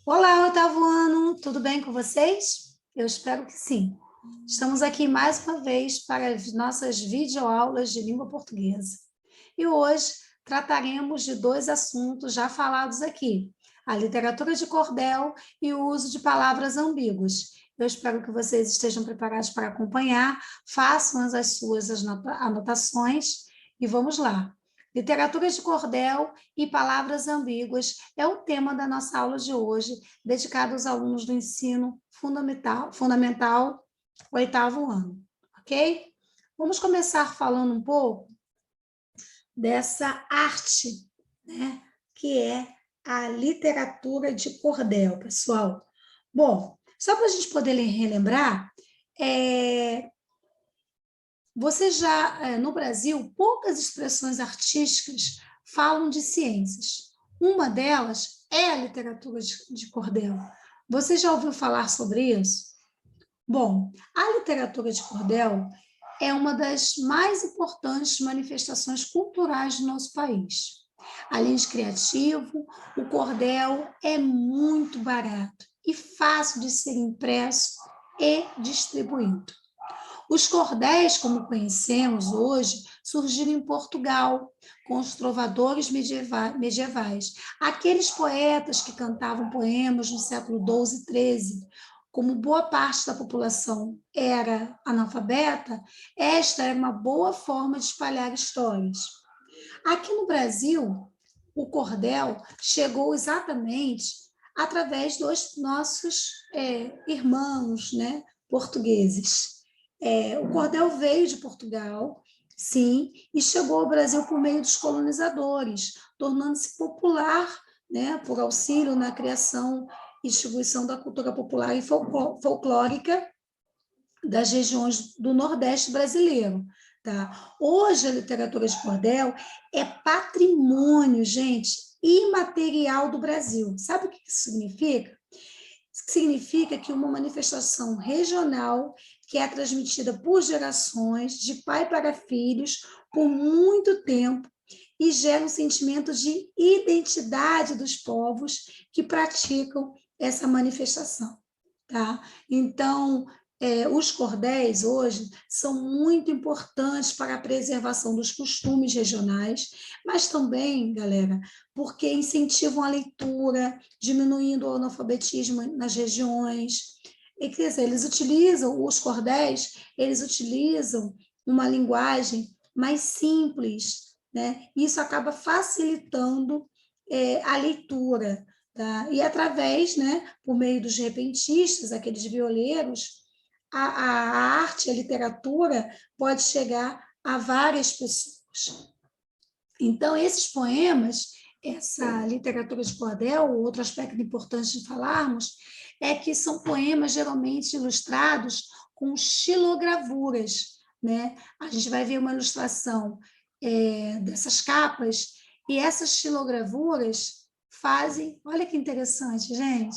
Olá, oitavo ano, tudo bem com vocês? Eu espero que sim. Estamos aqui mais uma vez para as nossas videoaulas de língua portuguesa. E hoje trataremos de dois assuntos já falados aqui: a literatura de cordel e o uso de palavras ambíguas. Eu espero que vocês estejam preparados para acompanhar, façam as suas anotações e vamos lá. Literatura de cordel e palavras ambíguas é o tema da nossa aula de hoje, dedicado aos alunos do ensino fundamental, oitavo ano, ok? Vamos começar falando um pouco dessa arte, né, que é a literatura de cordel, pessoal. Bom, só para a gente poder relembrar, você já, no Brasil, poucas expressões artísticas falam de ciências. Uma delas é a literatura de cordel. Você já ouviu falar sobre isso? Bom, a literatura de cordel é uma das mais importantes manifestações culturais do nosso país. Além de criativo, o cordel é muito barato e fácil de ser impresso e distribuído. Os cordéis, como conhecemos hoje, surgiram em Portugal, com os trovadores medievais, aqueles poetas que cantavam poemas no século XII e XIII. Como boa parte da população era analfabeta, esta era uma boa forma de espalhar histórias. Aqui no Brasil, o cordel chegou exatamente através dos nossos irmãos, né, portugueses. O cordel veio de Portugal, sim, e chegou ao Brasil por meio dos colonizadores, tornando-se popular, né, por auxílio na criação e distribuição da cultura popular e folclórica das regiões do Nordeste brasileiro. Tá? Hoje, a literatura de cordel é patrimônio, gente, imaterial do Brasil. Sabe o que isso significa? Significa que uma manifestação regional que é transmitida por gerações, de pai para filhos, por muito tempo, e gera um sentimento de identidade dos povos que praticam essa manifestação. Tá? Então, os cordéis hoje são muito importantes para a preservação dos costumes regionais, mas também, galera, porque incentivam a leitura, diminuindo o analfabetismo nas regiões. E, quer dizer, os cordéis, eles utilizam uma linguagem mais simples, né? Isso acaba facilitando a leitura. Tá? E através, né, por meio dos repentistas, aqueles violeiros, a arte, a literatura pode chegar a várias pessoas. Então, esses poemas, essa literatura de cordel, outro aspecto importante de falarmos, é que são poemas geralmente ilustrados com xilogravuras. Né? A gente vai ver uma ilustração dessas capas, e essas xilogravuras fazem, olha que interessante, gente,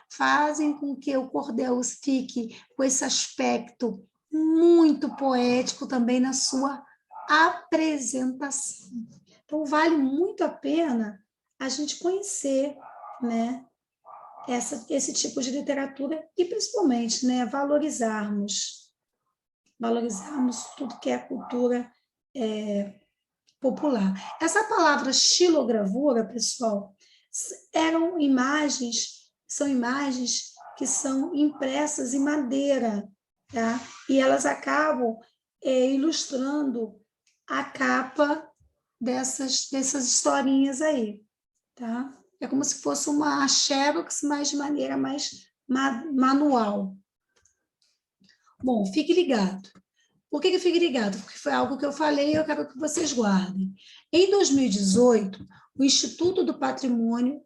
fazem com que o cordel fique com esse aspecto muito poético também na sua apresentação. Então, vale muito a pena a gente conhecer, né, esse tipo de literatura e, principalmente, né, valorizarmos tudo que é cultura popular. Essa palavra xilogravura, pessoal, são imagens que são impressas em madeira, tá? E elas acabam ilustrando a capa dessas historinhas aí, tá? É como se fosse uma xerox, mas de maneira mais manual. Bom, fique ligado. Por que fique ligado? Porque foi algo que eu falei e eu quero que vocês guardem. Em 2018, o Instituto do Patrimônio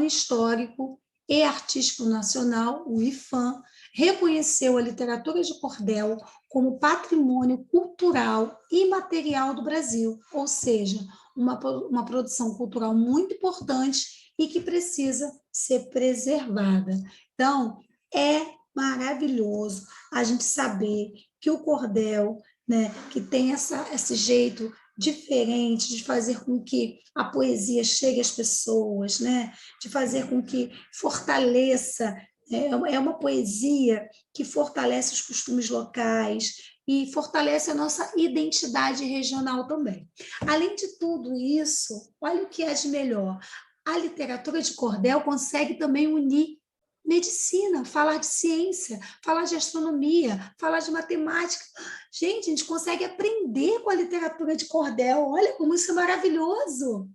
Histórico e Artístico Nacional, o IFAM, reconheceu a literatura de cordel como patrimônio cultural imaterial do Brasil, ou seja, uma produção cultural muito importante e que precisa ser preservada. Então, é maravilhoso a gente saber que o cordel, né, que tem esse jeito diferente de fazer com que a poesia chegue às pessoas, né, de fazer com que fortaleça, é uma poesia que fortalece os costumes locais e fortalece a nossa identidade regional também. Além de tudo isso, olha o que é de melhor. A literatura de cordel consegue também unir medicina, falar de ciência, falar de astronomia, falar de matemática. Gente, a gente consegue aprender com a literatura de cordel. Olha como isso é maravilhoso.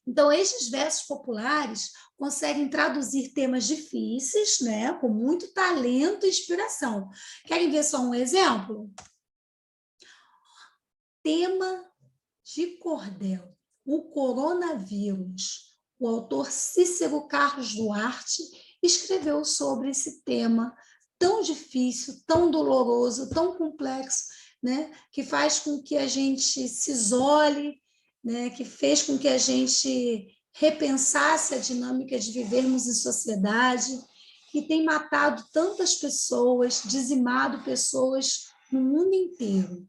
Então, estes versos populares conseguem traduzir temas difíceis, né, com muito talento e inspiração. Querem ver só um exemplo? Tema de cordel, o coronavírus. O autor Cícero Carlos Duarte escreveu sobre esse tema tão difícil, tão doloroso, tão complexo, né, que faz com que a gente se isole, né, que fez com que a gente repensasse a dinâmica de vivermos em sociedade, que tem matado tantas pessoas, dizimado pessoas no mundo inteiro.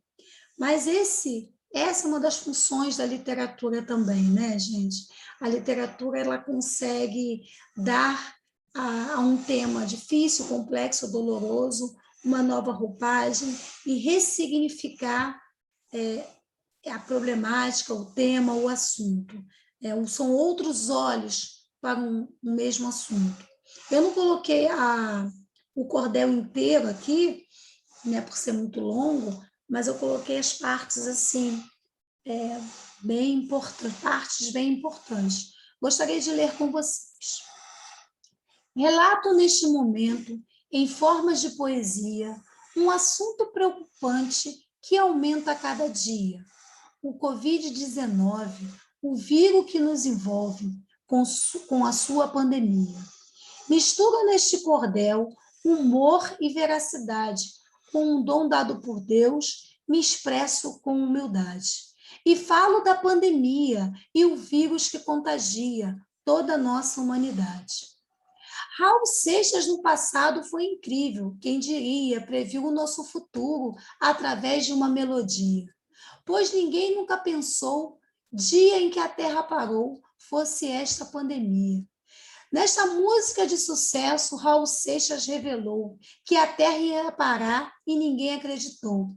Mas essa é uma das funções da literatura também, né, gente? A literatura ela consegue dar a um tema difícil, complexo, doloroso, uma nova roupagem e ressignificar a problemática, o tema, o assunto. São outros olhos para um mesmo assunto. Eu não coloquei o cordel inteiro aqui, né, por ser muito longo, mas eu coloquei as partes assim, bem importantes, partes bem importantes. Gostaria de ler com vocês. Relato neste momento, em formas de poesia, um assunto preocupante que aumenta a cada dia. O Covid-19, o vírus que nos envolve com a sua pandemia. Misturo neste cordel humor e veracidade, com um dom dado por Deus, me expresso com humildade. E falo da pandemia e o vírus que contagia toda a nossa humanidade. Raul Seixas, no passado, foi incrível. Quem diria, previu o nosso futuro através de uma melodia. Pois ninguém nunca pensou, dia em que a Terra parou, fosse esta pandemia. Nesta música de sucesso, Raul Seixas revelou que a Terra ia parar e ninguém acreditou.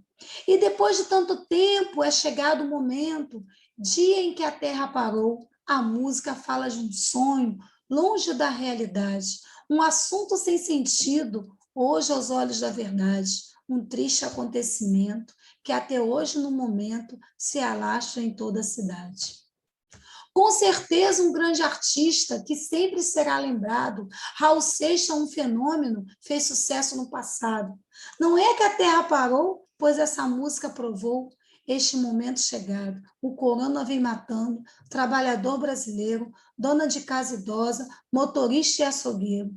E depois de tanto tempo é chegado o momento, dia em que a Terra parou, a música fala de um sonho longe da realidade, um assunto sem sentido, hoje aos olhos da verdade, um triste acontecimento que até hoje, no momento, se alastra em toda a cidade. Com certeza, um grande artista que sempre será lembrado. Raul Seixas é um fenômeno, fez sucesso no passado. Não é que a Terra parou, pois essa música provou este momento chegado. O corona vem matando, trabalhador brasileiro, dona de casa idosa, motorista e açougueiro.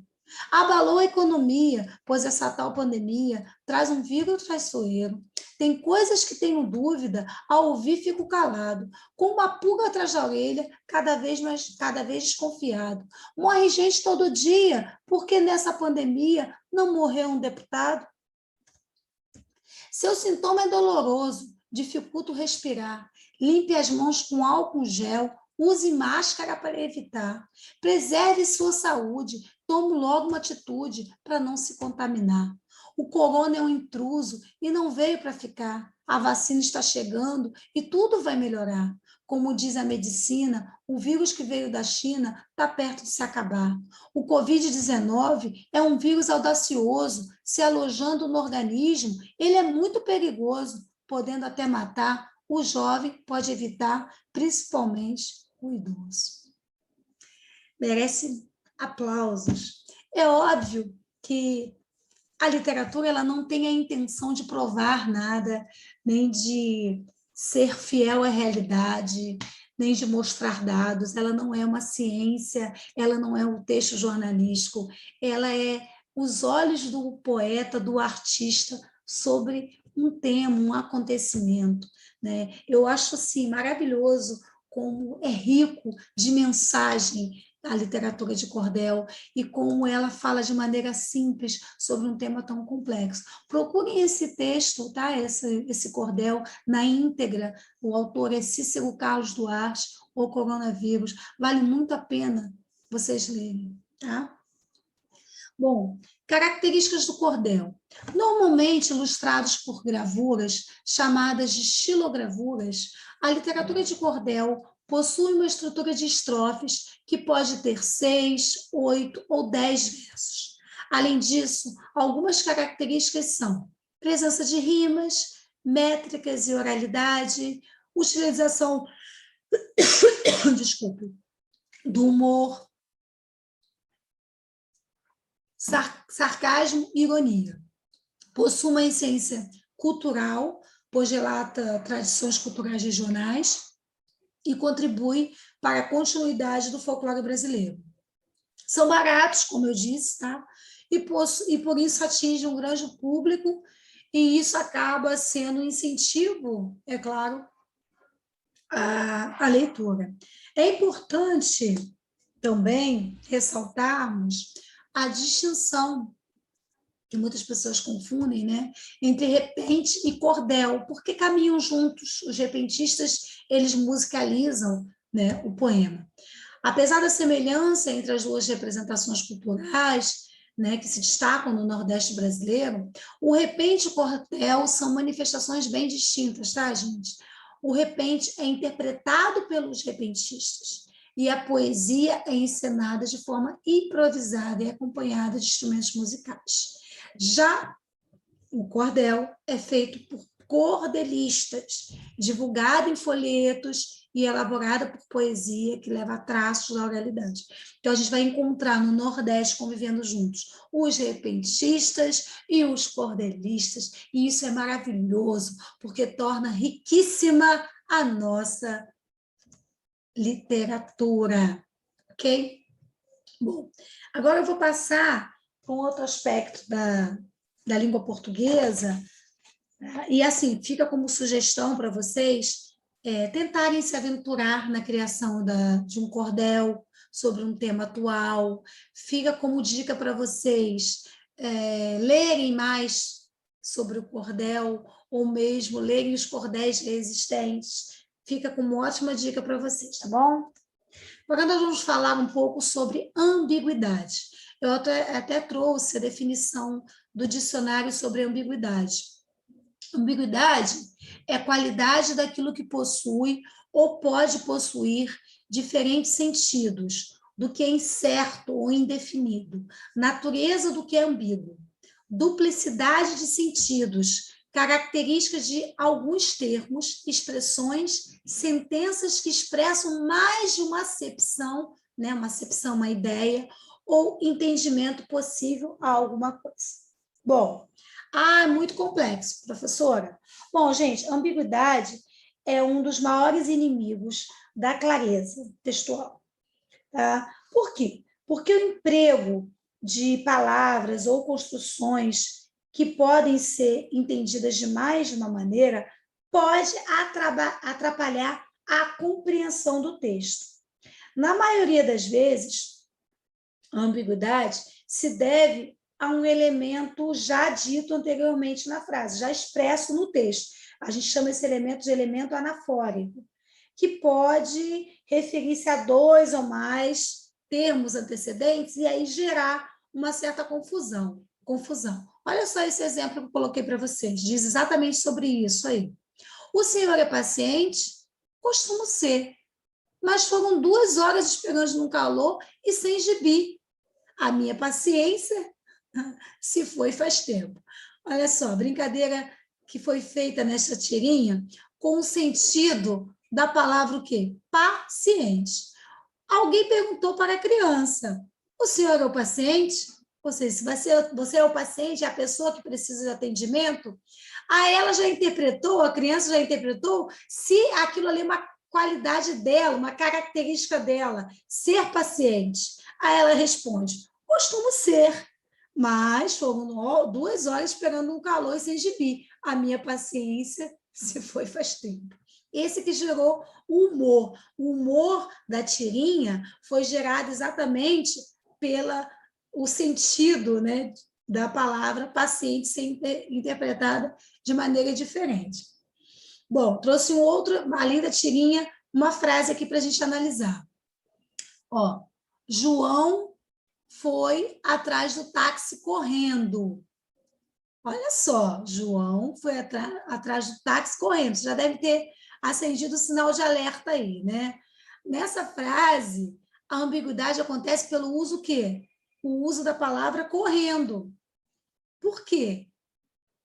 Abalou a economia, pois essa tal pandemia traz um vírus traiçoeiro. Tem coisas que tenho dúvida, ao ouvir fico calado, com uma pulga atrás da orelha, cada vez desconfiado. Morre gente todo dia, porque nessa pandemia não morreu um deputado? Seu sintoma é doloroso, dificulta o respirar. Limpe as mãos com álcool gel, use máscara para evitar. Preserve sua saúde, tome logo uma atitude para não se contaminar. O corona é um intruso e não veio para ficar. A vacina está chegando e tudo vai melhorar. Como diz a medicina, o vírus que veio da China está perto de se acabar. O Covid-19 é um vírus audacioso, se alojando no organismo, ele é muito perigoso, podendo até matar. O jovem pode evitar, principalmente o idoso. Merece aplausos. É óbvio que a literatura ela não tem a intenção de provar nada, nem de ser fiel à realidade, nem de mostrar dados. Ela não é uma ciência, ela não é um texto jornalístico, ela é os olhos do poeta, do artista, sobre um tema, um acontecimento, né? Eu acho assim, maravilhoso como é rico de mensagem, a literatura de cordel e como ela fala de maneira simples sobre um tema tão complexo. Procurem esse texto, tá? Esse cordel na íntegra. O autor é Cícero Carlos Duarte, O Coronavírus. Vale muito a pena vocês lerem, tá? Bom, características do cordel. Normalmente ilustrados por gravuras chamadas de xilogravuras, a literatura de cordel possui uma estrutura de estrofes que pode ter 6, 8 ou 10 versos. Além disso, algumas características são presença de rimas, métricas e oralidade, utilização, desculpe, do humor, sarcasmo e ironia. Possui uma essência cultural, pois relata tradições culturais regionais e contribui para a continuidade do folclore brasileiro. São baratos, como eu disse, tá? E por isso atingem um grande público, e isso acaba sendo um incentivo, é claro, à leitura. É importante também ressaltarmos a distinção que muitas pessoas confundem, né, entre repente e cordel, porque caminham juntos. Os repentistas, eles musicalizam, né, o poema. Apesar da semelhança entre as duas representações culturais, né, que se destacam no Nordeste brasileiro, o repente e o cordel são manifestações bem distintas, tá, gente? O repente é interpretado pelos repentistas e a poesia é encenada de forma improvisada e acompanhada de instrumentos musicais. Já o cordel é feito por cordelistas, divulgado em folhetos e elaborada por poesia que leva a traços da oralidade. Então, a gente vai encontrar no Nordeste, convivendo juntos, os repentistas e os cordelistas, e isso é maravilhoso, porque torna riquíssima a nossa literatura, ok? Bom, agora eu vou passar com outro aspecto da língua portuguesa, e assim, fica como sugestão para vocês tentarem se aventurar na criação de um cordel sobre um tema atual, fica como dica para vocês lerem mais sobre o cordel, ou mesmo lerem os cordéis existentes, fica como ótima dica para vocês, tá bom? Agora nós vamos falar um pouco sobre ambiguidade. Eu até trouxe a definição do dicionário sobre ambiguidade. Ambiguidade é a qualidade daquilo que possui ou pode possuir diferentes sentidos do que é incerto ou indefinido, natureza do que é ambíguo, duplicidade de sentidos, características de alguns termos, expressões, sentenças que expressam mais de uma acepção, né, uma ideia, ou entendimento possível a alguma coisa. Bom, é muito complexo, professora. Bom, gente, ambiguidade é um dos maiores inimigos da clareza textual. Tá? Por quê? Porque o emprego de palavras ou construções que podem ser entendidas de mais de uma maneira pode atrapalhar a compreensão do texto. Na maioria das vezes, a ambiguidade se deve a um elemento já dito anteriormente na frase, já expresso no texto. A gente chama esse elemento de elemento anafórico, que pode referir-se a 2 ou mais termos antecedentes e aí gerar uma certa confusão. Olha só esse exemplo que eu coloquei para vocês, diz exatamente sobre isso aí. O senhor é paciente? Costumo ser, mas foram 2 horas esperando num calor e sem gibi. A minha paciência se foi faz tempo. Olha só, brincadeira que foi feita nessa tirinha com o sentido da palavra o quê? Paciente. Alguém perguntou para a criança, o senhor é o paciente? Ou seja, se você é o paciente, é a pessoa que precisa de atendimento, ela já interpretou, a criança já interpretou, se aquilo ali é uma qualidade dela, uma característica dela, ser paciente. Aí ela responde, costumo ser, mas foram 2 horas esperando um calor e sem gibi. A minha paciência se foi faz tempo. Esse que gerou o humor. O humor da tirinha foi gerado exatamente pelo sentido, né, da palavra paciente ser interpretada de maneira diferente. Bom, trouxe um outro, além da tirinha, uma frase aqui para a gente analisar. Ó, João foi atrás do táxi correndo. Olha só, João foi atrás do táxi correndo. Você já deve ter acendido o sinal de alerta aí, né? Nessa frase, a ambiguidade acontece pelo uso o quê? O uso da palavra correndo. Por quê?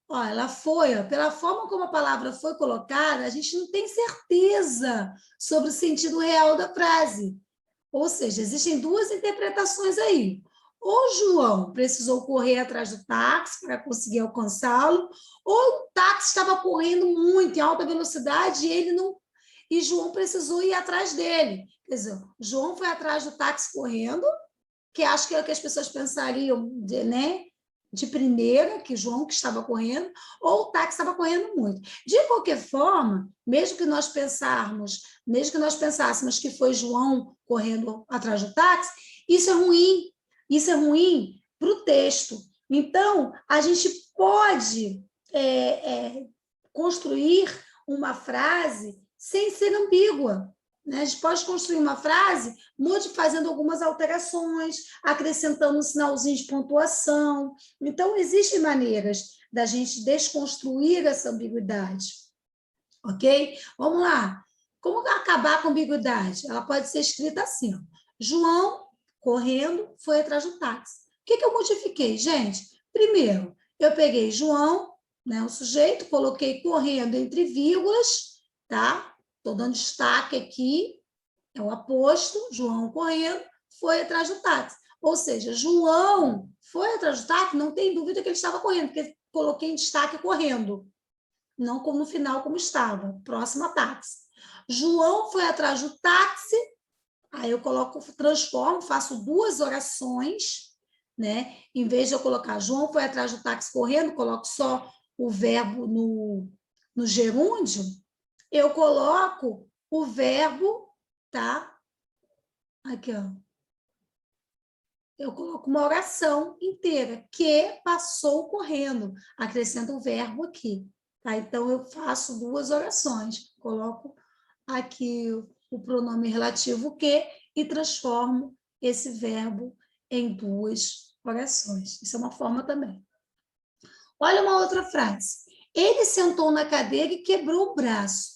Ó, ela foi, ó, pela forma como a palavra foi colocada, a gente não tem certeza sobre o sentido real da frase. Ou seja, existem duas interpretações aí. Ou João precisou correr atrás do táxi para conseguir alcançá-lo, ou o táxi estava correndo muito em alta velocidade e João precisou ir atrás dele. Quer dizer, João foi atrás do táxi correndo, que acho que é o que as pessoas pensariam, né? De primeira, que João que estava correndo, ou o táxi estava correndo muito. De qualquer forma, mesmo que nós pensássemos que foi João correndo atrás do táxi, isso é ruim para o texto. Então, a gente pode construir uma frase sem ser ambígua. Né? A gente pode construir uma frase fazendo algumas alterações, acrescentando um sinalzinho de pontuação. Então, existem maneiras da gente desconstruir essa ambiguidade. Ok? Vamos lá. Como acabar com a ambiguidade? Ela pode ser escrita assim. Ó. João, correndo, foi atrás do táxi. O que eu modifiquei, gente? Primeiro, eu peguei João, né, o sujeito, coloquei correndo entre vírgulas, tá? Estou dando destaque aqui, é o aposto, João correndo, foi atrás do táxi. Ou seja, João foi atrás do táxi, não tem dúvida que ele estava correndo, porque coloquei em destaque correndo, não como no final como estava, próximo a táxi. João foi atrás do táxi, aí eu transformo, faço duas orações, né? Em vez de eu colocar João foi atrás do táxi correndo, coloco só o verbo no gerúndio, eu coloco o verbo, tá? Aqui, ó. Eu coloco uma oração inteira, que passou correndo. Acrescento o verbo aqui, tá? Então, eu faço duas orações. Coloco aqui o pronome relativo que e transformo esse verbo em duas orações. Isso é uma forma também. Olha uma outra frase. Ele sentou na cadeira e quebrou o braço.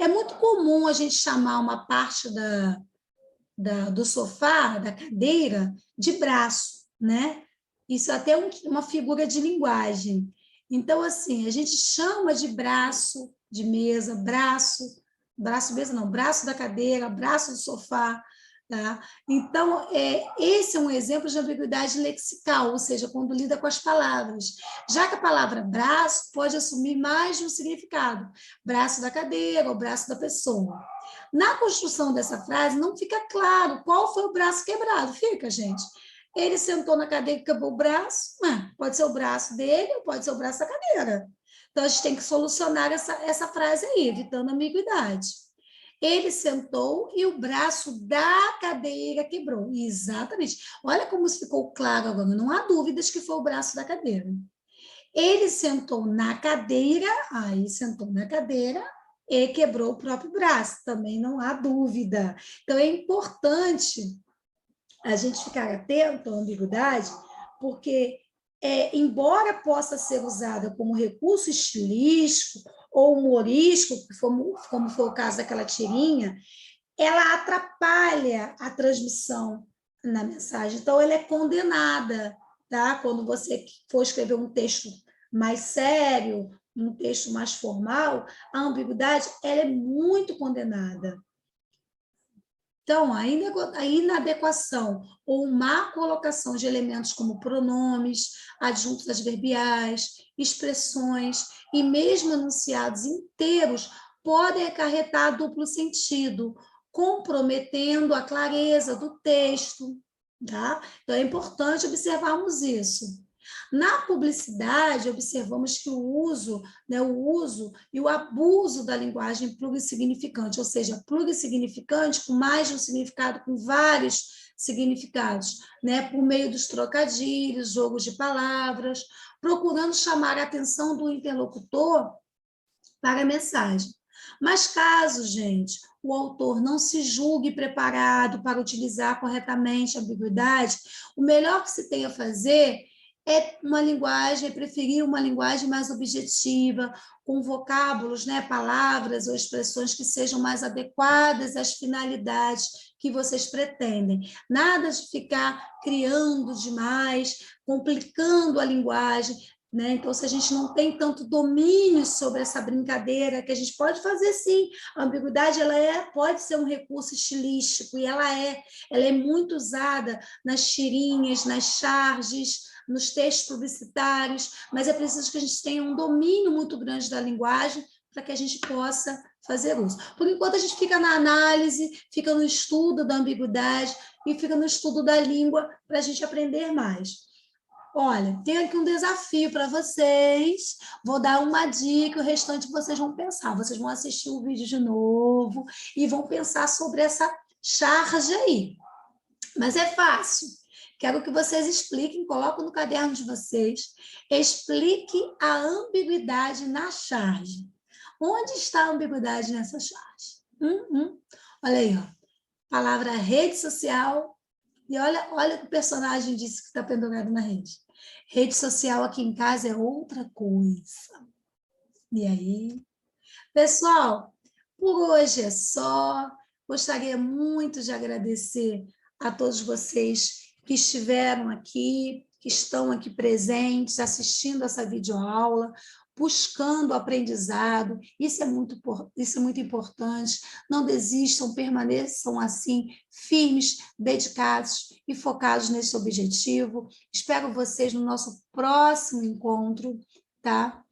É muito comum a gente chamar uma parte do sofá, da cadeira, de braço, né? Isso é até uma figura de linguagem. Então, assim, a gente chama de braço de mesa, braço mesa não, braço da cadeira, braço do sofá, tá? Então, esse é um exemplo de ambiguidade lexical, ou seja, quando lida com as palavras. Já que a palavra braço pode assumir mais de um significado, braço da cadeira ou braço da pessoa. Na construção dessa frase, não fica claro qual foi o braço quebrado. Fica, gente. Ele sentou na cadeira e quebrou o braço. Pode ser o braço dele ou pode ser o braço da cadeira. Então, a gente tem que solucionar essa frase aí, evitando ambiguidade. Ele sentou e o braço da cadeira quebrou. Exatamente. Olha como isso ficou claro agora. Não há dúvidas que foi o braço da cadeira. Ele sentou na cadeira, aí sentou na cadeira e quebrou o próprio braço. Também não há dúvida. Então, é importante a gente ficar atento à ambiguidade, porque, embora possa ser usada como recurso estilístico ou humorístico, como foi o caso daquela tirinha, ela atrapalha a transmissão na mensagem. Então, ela é condenada, tá? Quando você for escrever um texto mais sério, um texto mais formal, a ambiguidade ela é muito condenada. Então, a inadequação ou má colocação de elementos como pronomes, adjuntos adverbiais, expressões e mesmo enunciados inteiros podem acarretar duplo sentido, comprometendo a clareza do texto. Tá? Então, é importante observarmos isso. Na publicidade, observamos que o uso e o abuso da linguagem plurissignificante, ou seja, plurissignificante com mais de um significado, com vários significados, né? Por meio dos trocadilhos, jogos de palavras, procurando chamar a atenção do interlocutor para a mensagem. Mas caso, gente, o autor não se julgue preparado para utilizar corretamente a ambiguidade, o melhor que se tem a fazer preferir uma linguagem mais objetiva, com vocábulos, né, palavras ou expressões que sejam mais adequadas às finalidades que vocês pretendem. Nada de ficar criando demais, complicando a linguagem, né? Então, se a gente não tem tanto domínio sobre essa brincadeira, que a gente pode fazer sim, a ambiguidade pode ser um recurso estilístico, e ela é muito usada nas tirinhas, nas charges, nos textos publicitários, mas é preciso que a gente tenha um domínio muito grande da linguagem para que a gente possa fazer uso. Por enquanto, a gente fica na análise, fica no estudo da ambiguidade e fica no estudo da língua para a gente aprender mais. Olha, tem aqui um desafio para vocês. Vou dar uma dica, o restante vocês vão pensar. Vocês vão assistir o vídeo de novo e vão pensar sobre essa charge aí. Mas é fácil. Quero que vocês expliquem, coloquem no caderno de vocês, explique a ambiguidade na charge. Onde está a ambiguidade nessa charge? Olha aí, ó. Palavra rede social. E olha o que o personagem disse que está pendurado na rede. Rede social aqui em casa é outra coisa. E aí? Pessoal, por hoje é só. Gostaria muito de agradecer a todos vocês que estiveram aqui, que estão aqui presentes, assistindo essa videoaula, buscando o aprendizado. Isso é muito importante. Não desistam, permaneçam assim, firmes, dedicados e focados nesse objetivo. Espero vocês no nosso próximo encontro, tá?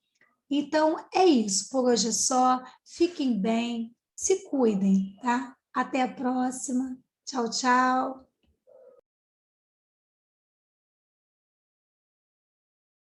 Então, é isso. Por hoje é só. Fiquem bem, se cuidem, tá? Até a próxima. Tchau, tchau.